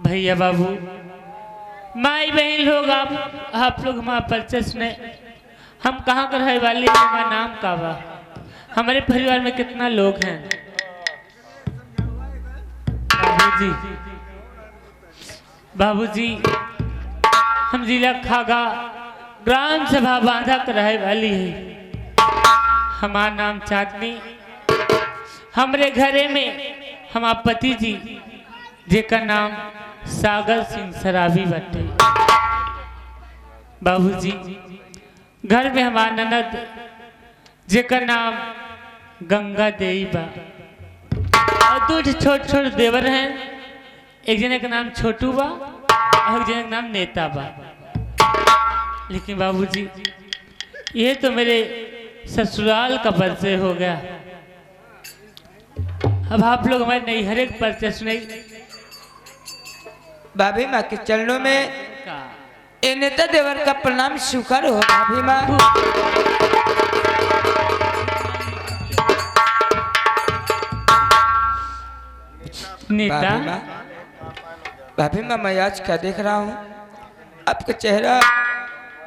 भैया बाबू माई बहन लोग आप लोग हमारा परिचय सुने। हम कहाँ कर रहे वाले, हमारा नाम का बा, हमारे परिवार में कितना लोग हैं। बाबूजी बाबूजी हम जिला खागा ग्राम सभा बांधा कर रहे वाली है। हमारा नाम चांदनी। हमारे घरे में हमारे पति जी जेका नाम सागर सिंह सराबी बटे। बाबूजी घर में हमारा ननद जेका नाम गंगा देवी बा और दो छोटे छोटे देवर हैं। एक जने का नाम छोटू बा और एक जने का नाम नेता बा। लेकिन बाबूजी ये तो मेरे ससुराल का परिचय हो गया। अब आप लोग हमारे नैहर एक परिचय सुने। भाभी माँ के चरणों में ए नेता देवर का प्रणाम स्वीकार हो। भाभी माँ नेता भाभी माँ मैं आज क्या देख रहा हूँ, आपका चेहरा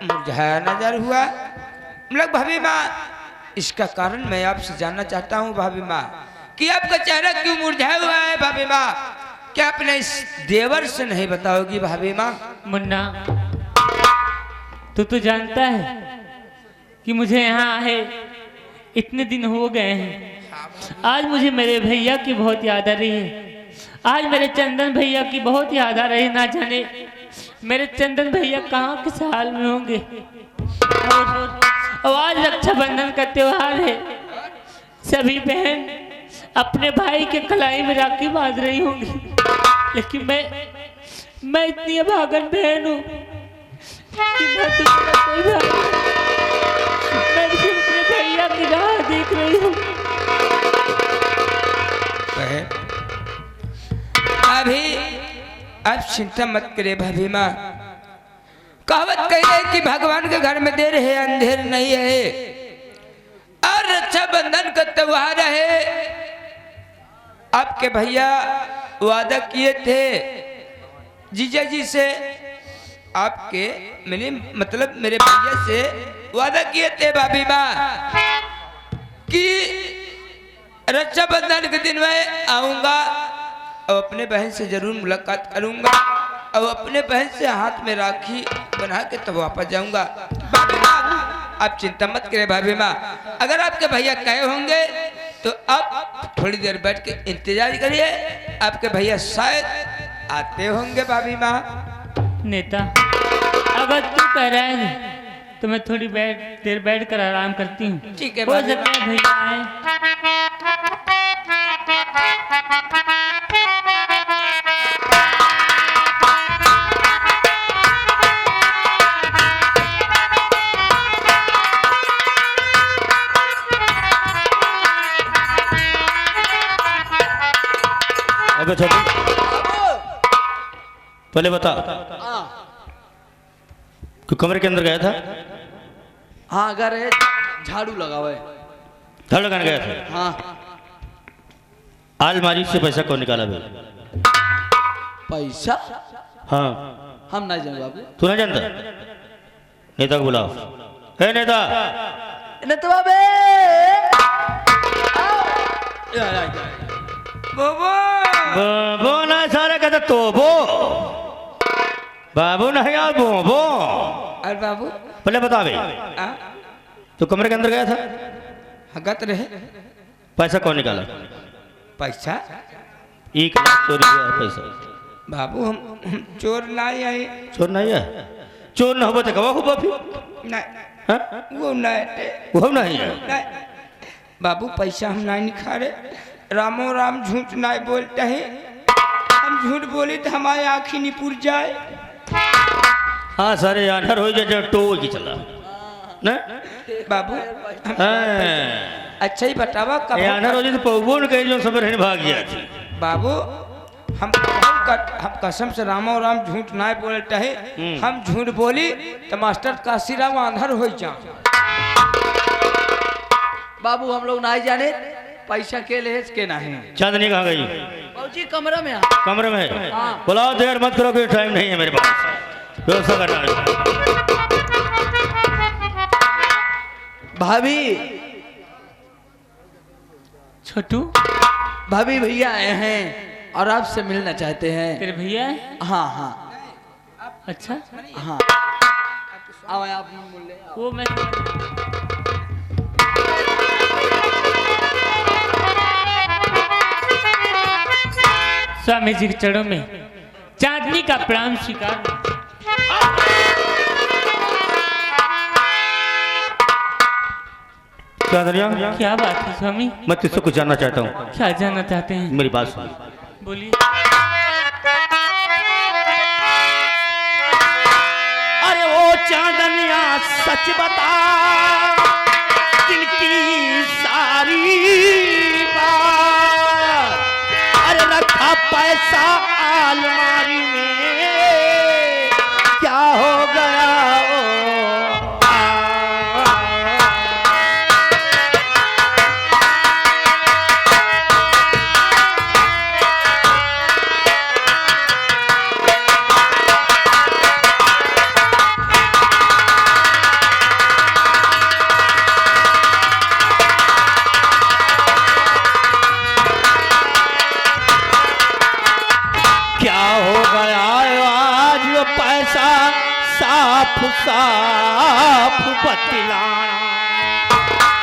मुरझाया नजर हुआ। मतलब भाभी माँ इसका कारण मैं आपसे जानना चाहता हूँ भाभी माँ कि आपका चेहरा क्यों मुरझाया हुआ है। भाभी माँ क्या अपने इस देवर से नहीं बताओगी भाभी माँ? मुन्ना तू तो जानता है कि मुझे यहाँ आए इतने दिन हो गए हैं। आज मुझे मेरे भैया की बहुत याद आ रही है। आज मेरे चंदन भैया की बहुत याद आ रही है। ना जाने मेरे चंदन भैया कहाँ किस हाल में होंगे। और आज रक्षाबंधन का त्योहार है। सभी बहन अपने भाई के कलाई में राखी बांध रही होंगी, लेकिन मैं इतनी अभागन बहन हूँ कि मैं दूसरा कोई भाई, मैं सिर्फ अपने भैया की राह देख रही हूँ। अभी आप चिंता मत करे भाभी माँ। कहावत कही है कि भगवान के घर में देर है अंधेर नहीं है। और रक्षाबंधन का त्योहार है। आपके भैया वादा किए थे जीजा जी से, आपके मतलब मेरे भैया से वादा किए थे भाभी माँ कि रक्षाबंधन के दिन मैं आऊंगा और अपने बहन से जरूर मुलाकात करूंगा और अपने बहन से हाथ में राखी बना के तब वापस जाऊंगा। भाभी माँ आप चिंता मत करें भाभी माँ, अगर आपके भैया कहे होंगे तो आप थोड़ी देर बैठ के इंतजार करिए, आपके भैया शायद आते होंगे भाभी माँ। नेता अगर तू कह रहा है तो मैं थोड़ी देर बैठ कर आराम करती हूँ। ठीक है हो भाभी सकता है भैया आए। अबे छोटू पहले बता कि कमरे के अंदर गया था? हाँ अगर है झाड़ू लगावे। झाड़ू लगाने गया था। हाँ अलमारी से पैसा कौन निकाला बे? पैसा हाँ हम नहीं जाने बाबू। तू नहीं जानता? नेता को बुलाओ। हे नेता नेतवा बे वो ना सारा कहता तो वो बाबू नहीं यार वो और बाबू पहले बता बे तो कमरे के अंदर गया था, हगत रहे पैसा कौन निकाला? पैसा 1 लाख चोरी हुआ है पैसा। बाबू हम चोर नहीं आए। चोर नहीं है? चोर न हो तो कवा हो फिर? नहीं हाँ? वो नहीं वो हम नहीं है। नहीं बाबू पैसा हम नहीं निखारे, रामो राम झूठ नहीं बोलते हैं, हम झूठ बोले तो हमारे आँखी निपुर जाए। हाँ सारे आनर हो जाए टो की चला ना बाबू अच्छा ही बतावा कब आनर हो जाए तो पौबो न कहे जो सब रहने भाग गया थी। बाबू हम कसम से रामो राम झूठ नहीं बोलते हैं, हम झूठ बोली तो मास्टर काशीराम आंधर हो जा। बाबू हम लोग नहीं जाने पैसा के ले के नहीं। चांदनी कहाँ गई? बाबूजी कमरा में कमरे में है। हाँ। बुलाओ, देर मत करो, कोई टाइम नहीं है मेरे पास, व्यवस्था करना है। भाभी छोटू भाभी भैया आए हैं और आपसे मिलना चाहते हैं। तेरे भैया है? हाँ हाँ अच्छा हाँ आओ आप बोल ले। वो मैं स्वामी जी के चरणों में चांदनी का प्रणाम स्वीकार। चांदनिया क्या बात है स्वामी? मैं तुझसे कुछ जानना चाहता हूँ। क्या जानना चाहते हैं? मेरी बात सुन। बोलिए। अरे ओ चांदनिया सच बता, दिल की सारी बात, अरे रखा पैसा अलमारी में, क्या हो गया साफ बतलाना,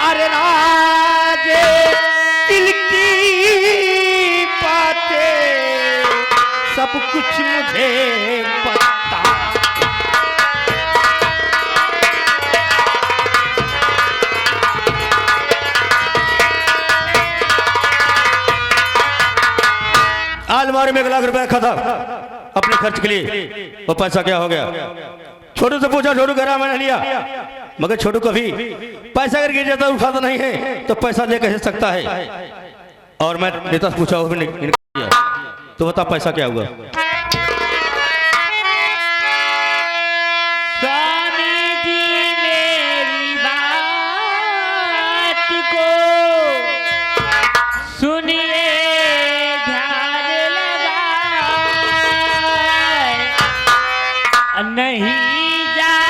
अरे राजे दिल की बातें सब कुछ मुझे बता। अलमारी में 1 लाख रुपए रखा था अपने खर्च के लिए, वो पैसा क्या हो गया? छोटू से पूछा, छोटू कह रहा मैंने लिया, मगर छोटू कभी पैसा अगर गिर जाता उठाता नहीं है तो पैसा ले कैसे सकता है? और मैं नेता से पूछा, वो भी नहीं किया, तो बता पैसा क्या हुआ? स्वामी जी मेरी बात को सुनिए, ध्यान लगाए, नहीं जानती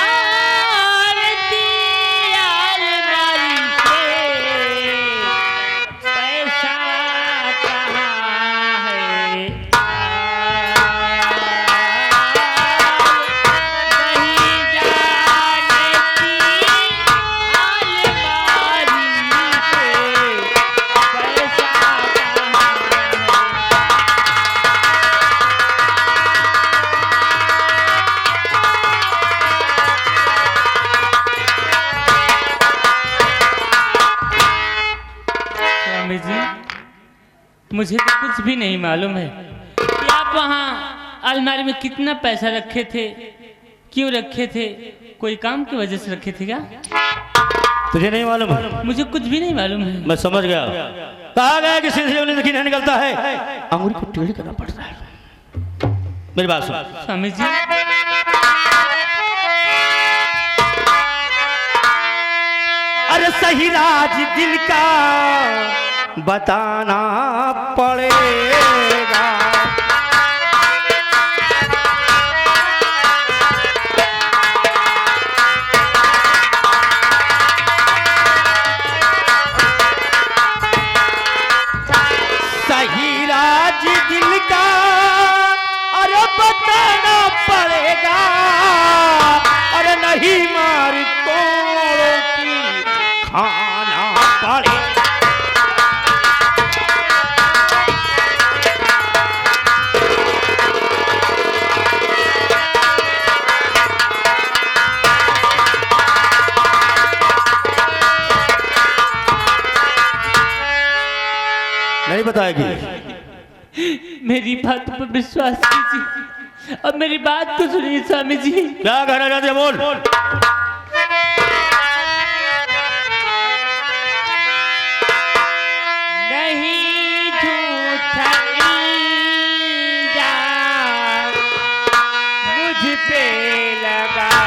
मुझे तो कुछ भी नहीं मालूम है कि आप वहाँ अलमारी में कितना पैसा रखे थे, क्यों रखे थे, कोई काम की वजह से रखे थे क्या? तुझे नहीं मालूम है? मुझे कुछ भी नहीं मालूम है। मैं समझ गया। कहा गया कि सिलसिले में नहीं निकलता है, अंगूरी को टेढ़ी करना पड़ता है। मेरी बात सुन स्वामी जी। अरे सही राज दिल का बताना पड़ेगा। सही राज दिल का अरे बताना पड़ेगा। अरे नहीं मार तोड़ों की खाना पड़ेगा। नहीं बताएगी? मेरी बात पर विश्वास कीजिए और मेरी बात तो सुनिए स्वामी जी। क्या कहना चाहते हैं? बोल। नहीं झूठा इल्जाम मुझ पे लगाओ।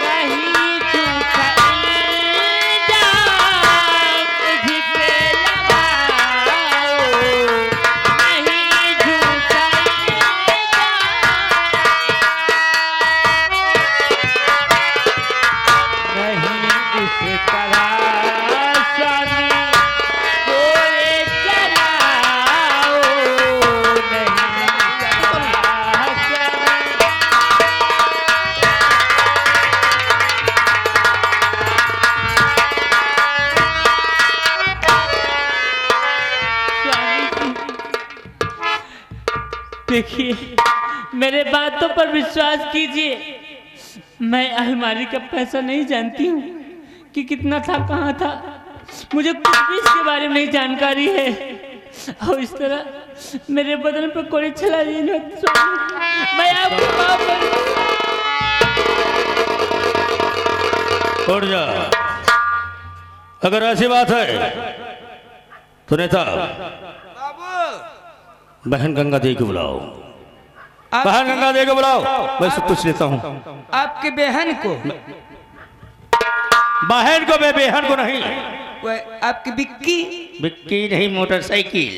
नहीं झूठा इल्जाम मुझ पे लगाओ। नहीं झूठा नहीं इस तरह स्वामी कोई चलाओ। नहीं इस तरह स्वामी जी, देखिए मेरे बातों पर विश्वास कीजिए। मैं अलमारी का पैसा नहीं जानती हूँ कि कितना था, कहाँ था। मुझे कुछ भी इसके बारे में नहीं जानकारी है और इस तरह मेरे बदन पर कोई चला नहीं। मैं आपको माफ कर। उठ जा। अगर ऐसी बात है तो नेता बाबू बहन गंगा दे के बुलाओ। आप, बहन गंगा दे के बुलाओ। मैं सब पूछ लेता हूँ। आपके बहन को, बहन को, मैं बेहन को नहीं। वह आपकी बिक्की, बिक्की नहीं, मोटरसाइकिल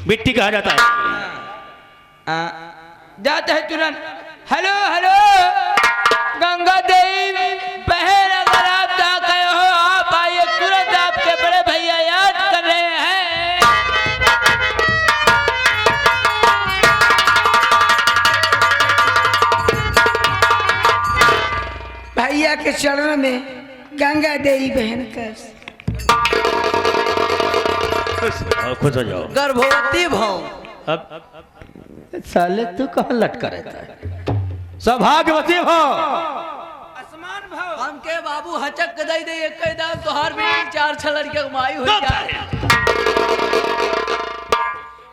बिट्टी कहा जाता है। जाता है तुरंत। हेलो हेलो गंगा देवी बहन, अगर आप जा गए हो आप आइए तुरंत, आपके बड़े भैया याद कर रहे हैं। भैया के चरण में गंगा देवी बहन का खुश हो जाओ। गर्भवती भाव। अब साले तू कहाँ लटका रहता है? सौभाग्यवती हो। आसमान भाव हमके बाबू हचक दई दे एक दाम तोहार बेटी 4 6 लड़के कमाई हो जाए।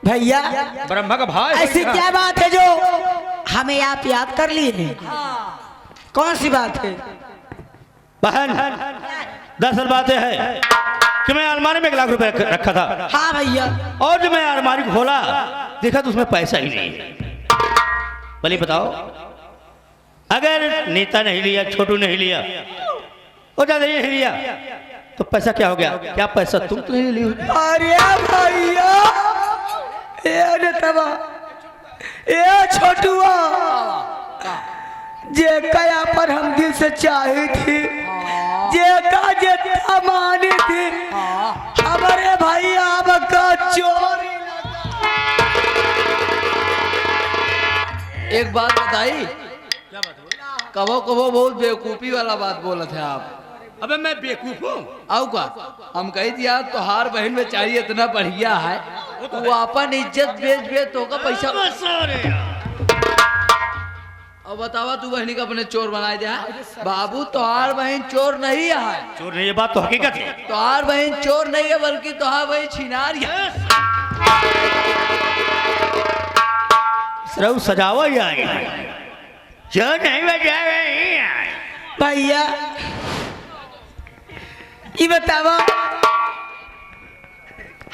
भैया ब्रह्मा का भाई ऐसी क्या बात है जो हमें आप याद कर लिए हैं? कौन सी बात है? बहन, दरअसल बातें है कि मैं अलमारी में 1 लाख रुपए रखा था हाँ भैया। और जब मैं अलमारी खोला देखा तो उसमें पैसा ही नहीं है। भले बताओ, अगर नेता नहीं लिया, छोटू नहीं लिया और ज्यादा नहीं लिया तो पैसा क्या हो गया? क्या पैसा तुम तो नहीं ली? अरे भैया ये नेतवा, ये छोटुआ जे कया पर हम दिल से चाहे थे, जे का जितना माने थे, हमारे भाई आपका चोरी एक बात बताई, कबो कबो बहुत बेवकूफी वाला बात बोला थे आप। अबे मैं बेवकूफ हूँ? आओ का हम कही दिया तोहार बहन में चाहिए इतना बढ़िया है, वो अपन इज्जत बेच बेच तो का पैसा। अब बतावा तू बहनी का अपने चोर बनाए दे बाबू तोहार बहन चोर नहीं है चोर नहीं, ये बात तो हकीकत है। तोहार बहन चोर नहीं है बल्कि तोहार बहन छिनार है। सिर्फ सजावा ही आएगा, चोर नहीं बजा रही भैया ये बतावा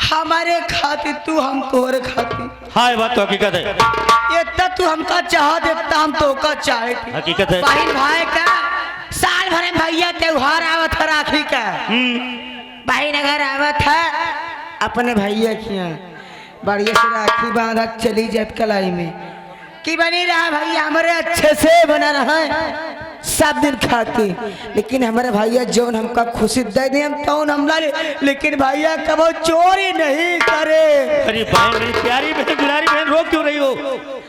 हमारे खातिर तू हम तोहरे खातिर हाँ, ये बात तो हकीकत है। इतना तू हमका चाह देता हम तो का चाहे थे। हकीकत है। बहन भाई का साल भर में भैया त्योहार आवत है राखी का। बहन अगर आवत है अपने भैया की यहाँ बढ़िया से राखी बांधा चली जात कलाई में कि बनी रहा भैया हमारे अच्छे से बना रहा है सब दिन खाती। लेकिन हमारे भैया जौन हमका खुशी दे दे हम तौन हमला लेकिन भैया कबो चोरी नहीं करे। अरे बहन, मेरी प्यारी बहन, दुलारी बहन, रोक क्यों रही हो?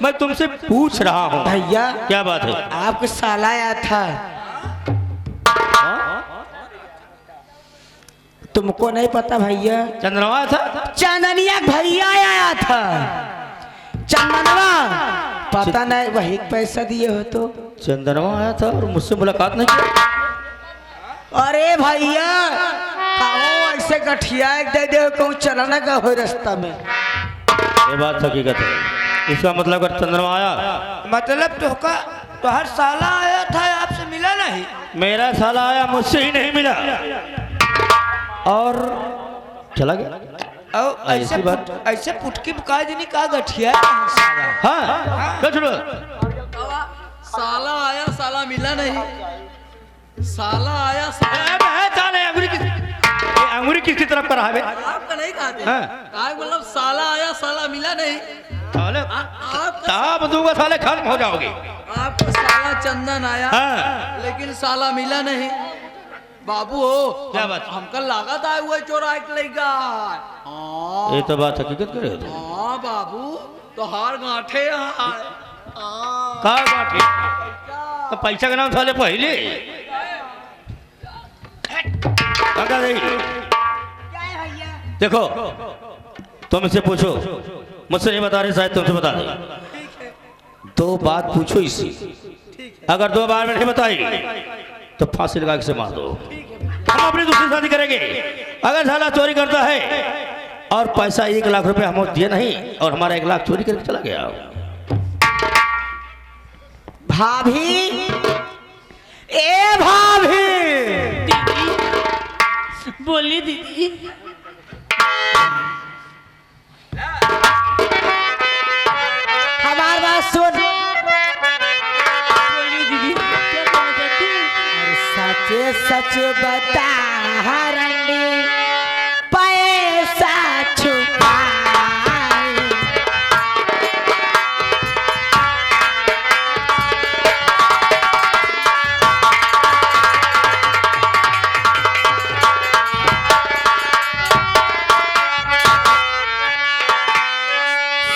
मैं तुमसे पूछ रहा हूँ। भैया क्या बात है? आपको साला आया था, तुमको नहीं पता भैया? चंद्रमा था, चांदनिया भैया आया था। चंदनवा पता नहीं वही पैसा दिए हो तो। चंद्रमा आया था और मुझसे मुलाकात नहीं की। अरे भैया कहो ऐसे गठिया दे दे कहूँ चलाना का हो रास्ता में। ये बात हकीकत है। इसका मतलब अगर चंद्रमा आया, मतलब तो हर साला आया था आपसे मिला नहीं? मेरा साला आया मुझसे ही नहीं मिला और चला गया। और ऐसी बात? ऐसे पुटकी बुका देनी का गठिया है साला। हाँ, क्या छोड़ो? साला आया साला मिला नहीं, साला आया साला अंगूरी किसकी तरफ कर रहा है? आपका नहीं कहते हाँ। कहा मतलब साला आया साला मिला नहीं। साले आपका ताप दूंगा, साले खत्म हो जाओगे। आपका साला चंदन आया हाँ। लेकिन साला मिला नहीं। बाबू हो क्या बात? हमका लागत आए हुए चोर आए लेगा। हाँ ये तो बात हकीकत करे तो। हाँ बाबू तो हार गांठे हाँ। का बात है? तो पैसा का नाम साले पहले अगर नहीं। देखो तुम इससे पूछो, मुझसे नहीं बता रहे, शायद तुमसे बता दे। दो बात पूछो इससे, अगर 2 बार में नहीं बताई तो फांसी लगा के से मार दो। हम अपनी दूसरी शादी करेंगे। अगर साला चोरी करता है और पैसा 1 लाख रुपए हम दिए नहीं और हमारा 1 लाख चोरी करके चला गया। भाभी ए भाभी दीदी बोलिए दीदी। हमारी बात सुन। बोलिए दीदी, क्या कहना चाहती हैं? अरे सच सच बता हरंडी पैसा छुपाई।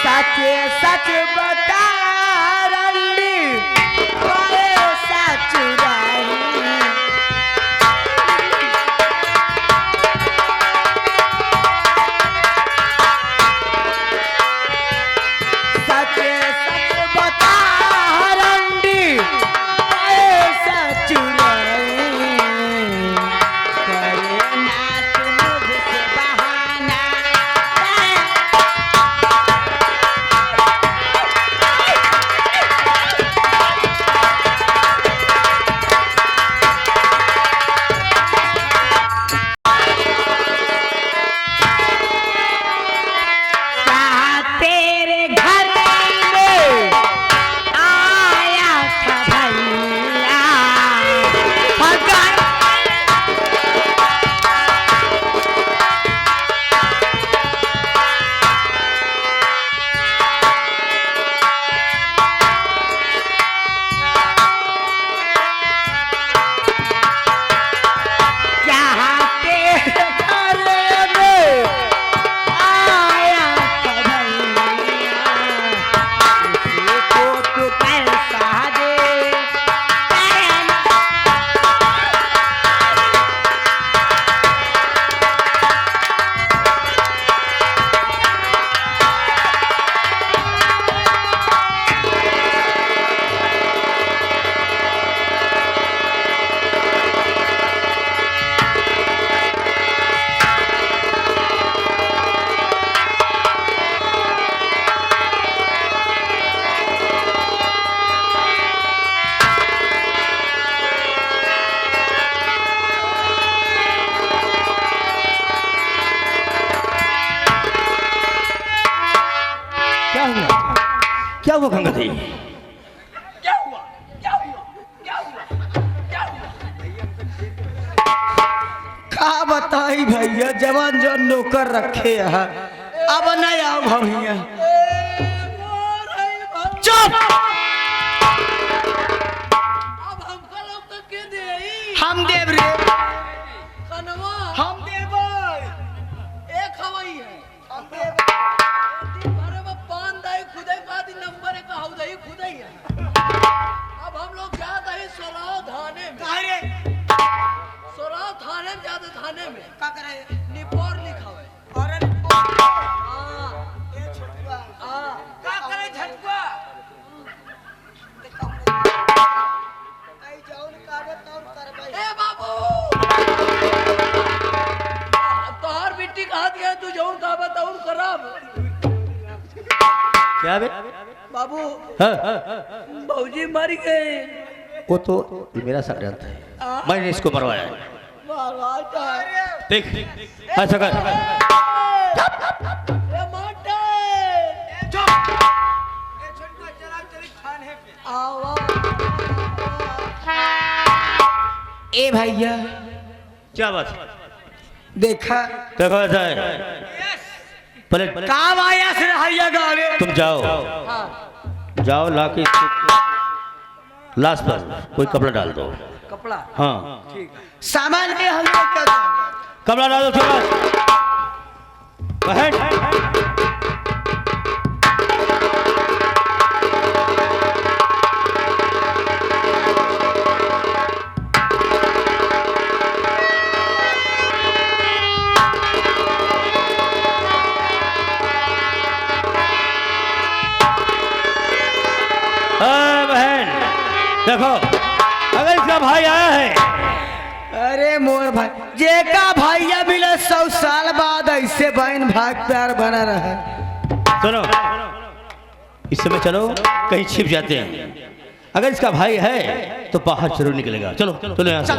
सच सच बता हरंडी पैसा चुराई। सच सच बता हरंडी पैसा चुराई। करे ना तू मुझसे बहाना। क्या हुआ? क्या हुआ गंगा दी? का बताई भैया, जवान जो नौकर रखे हैं अब नहीं आओ भैया। चुप, अब हमका लोग तो के दे हम देव रे, कनवा हम देव, एक हवाई है हम देव। दिन भर में पान दाई खुदे का दिन नंबर एक हाउ दाई खुदे ही है। अब हम लोग जाते हैं सोराव थाने में। कहाँ रे? सोराव थाने में जाते, थाने में का करे? निपोर लिखा हुआ है। और हाँ ये छुटुआ हाँ का करे झटकुआ? आई जाऊन काबे तौन करबै। ए बाबू तोहर बिट्टी कहा दिया तू जौन कहा बताऊन करब। क्या बे? बाबू हाँ? भौजी मर गए। वो तो मेरा षड्यंत्र है, मैंने इसको मरवाया है। देख ऐसा कर, ए भैया क्या बात? देखा देखो ऐसा है, पहले काम आया से भैया गाने। तुम जाओ, जाओ लाके इसको लाश पर कोई कपड़ा डाल दो। कपड़ा हाँ, सामान में हम लोग का कपड़ा डाल दो उसके बाद बहन। बहन देखो, अगर इसका भाई आया है, अरे मोर भाई जेका भैया मिले 100 साल बाद ऐसे बहन भाग प्यार बना रहा। सुनो इस समय चलो कहीं छिप जाते हैं, अगर इसका भाई है तो बाहर जरूर निकलेगा। चलो चलो यहाँ से।